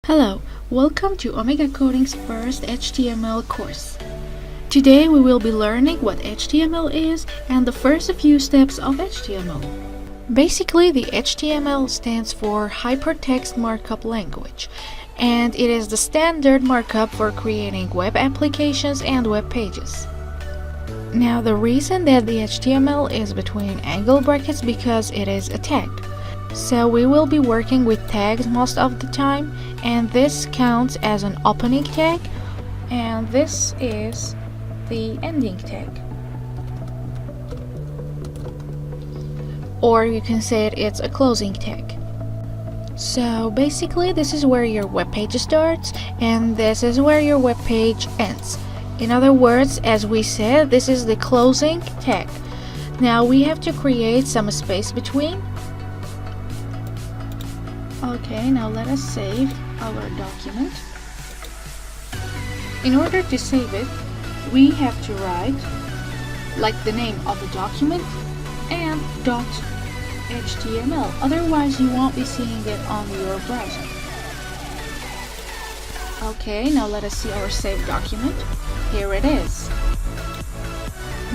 Hello, welcome to Omega Coding's first HTML course. Today we will be learning what HTML is and the first few steps of HTML. Basically, the HTML stands for Hypertext Markup Language, and it is the standard markup for creating web applications and web pages. Now, the reason that the HTML is between angle brackets because it is a tag. So we will be working with tags most of the time, and this counts as an opening tag, and this is the ending tag. Or you can say it's a closing tag. So basically this is where your web page starts, and this is where your web page ends. In other words, as we said, this is the closing tag. Now we have to create some space between. Okay, now let us save our document. In order to save it, we have to write like the name of the document and .html, otherwise you won't be seeing it on your browser. Okay, now let us see our saved document. Here it is.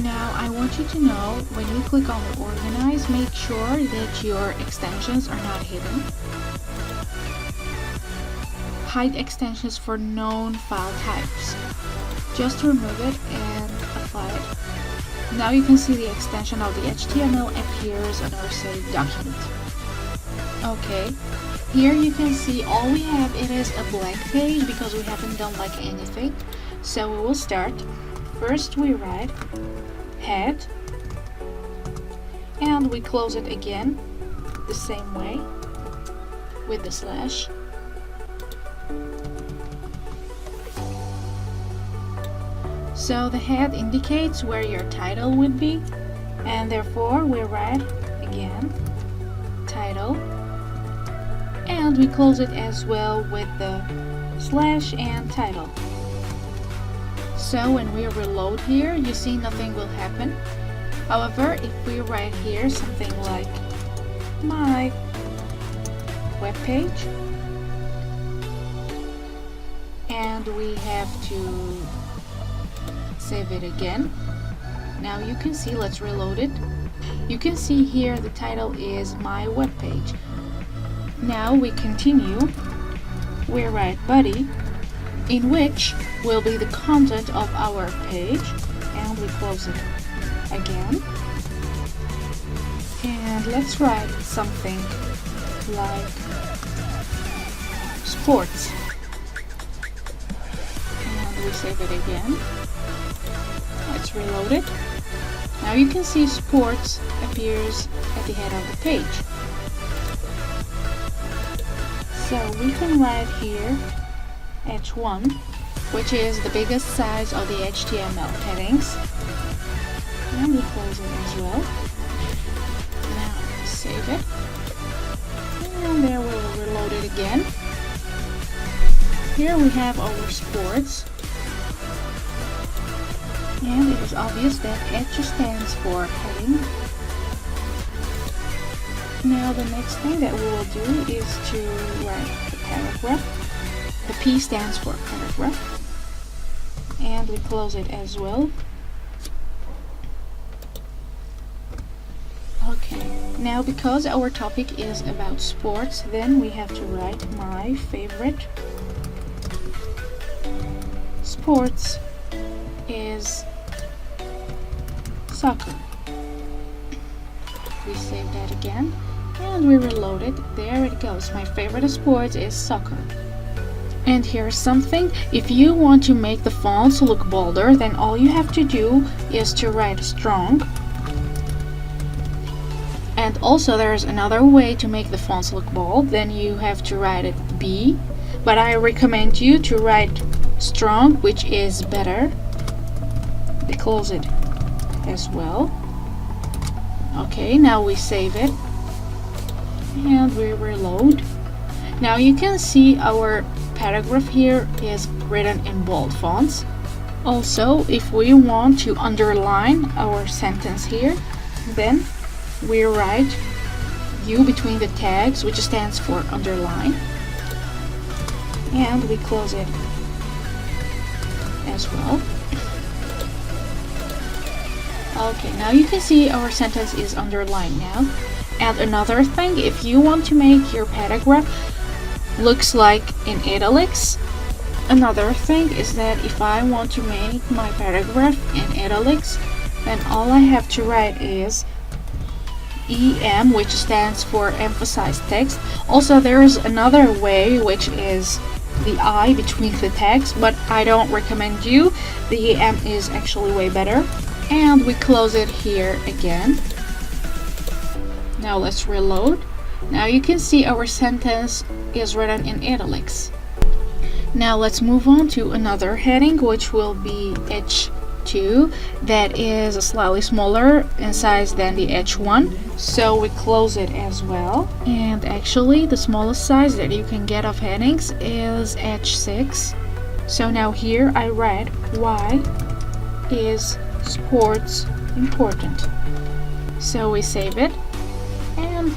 Now I want you to know, when you click on the organize, make sure that your extensions are not hidden. Hide extensions for known file types. Just remove it and apply it. Now you can see the extension of the HTML appears on our saved document. Okay, here you can see all we have, it is a blank page because we haven't done like anything. So we will start. First we write head and we close it again the same way with the slash. So the head indicates where your title would be, and therefore we write again title, and we close it as well with the slash and title. So when we reload here, you see nothing will happen. However, if we write here something like my web page, and we have to save it again. Now you can see, let's reload it. You can see here the title is my web page. Now we continue. We write body, in which will be the content of our page, and we close it again. And let's write something like sports, and we save it again. Let's reload it. Now you can see sports appears at the head of the page. So we can write here H1, which is the biggest size of the HTML headings. And we close it as well. Now save it. And there we'll reload it again. Here we have our sports. And it is obvious that H stands for heading. Now the next thing that we will do is to write the paragraph. The P stands for paragraph. And we close it as well. Okay, now because our topic is about sports, then we have to write my favorite sports is soccer. We save that again and we reload it. There it goes. My favorite sport is soccer. And here's something. If you want to make the fonts look bolder, then all you have to do is to write strong. And also there's another way to make the fonts look bold. Then you have to write it B. But I recommend you to write strong, which is better. We close it as well. Okay, now we save it and we reload. Now you can see our paragraph here is written in bold fonts. Also, if we want to underline our sentence here, then we write U between the tags, which stands for underline. and we close it as well. Okay, now you can see our sentence is underlined now. And another thing, if you want to make your paragraph looks like in italics, another thing is that if I want to make my paragraph in italics, then all I have to write is EM, which stands for emphasized text. Also, there is another way, which is the I between the text, but I don't recommend you. The EM is actually way better. And we close it here again. Now let's reload. Now you can see our sentence is written in italics. Now let's move on to another heading, which will be H2, that is slightly smaller in size than the H1. So we close it as well. And actually the smallest size that you can get of headings is H6. So now here I write, why is sports important? So we save it, and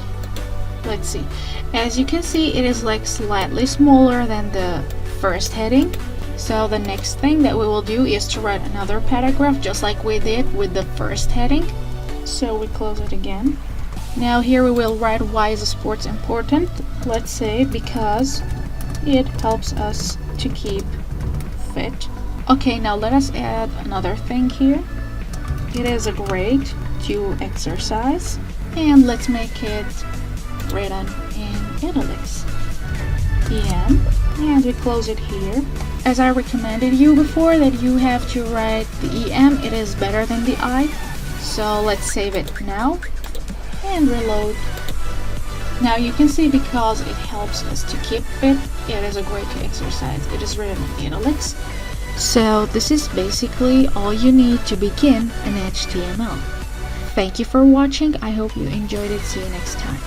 let's see. As you can see, it is like slightly smaller than the first heading. So the next thing that we will do is to write another paragraph just like we did with the first heading. So we close it again. Now here we will write, why is sports important? Let's say because it helps us to keep fit. Okay, now let us add another thing here. It is great to exercise, and let's make it written in italics. EM, and we close it here. As I recommended you before that you have to write the EM, it is better than the I. So let's save it now and reload. Now you can see because it helps us to keep fit, it is a great to exercise. It is written in italics. So this is basically all you need to begin an HTML. Thank you for watching. I hope you enjoyed it. See you next time.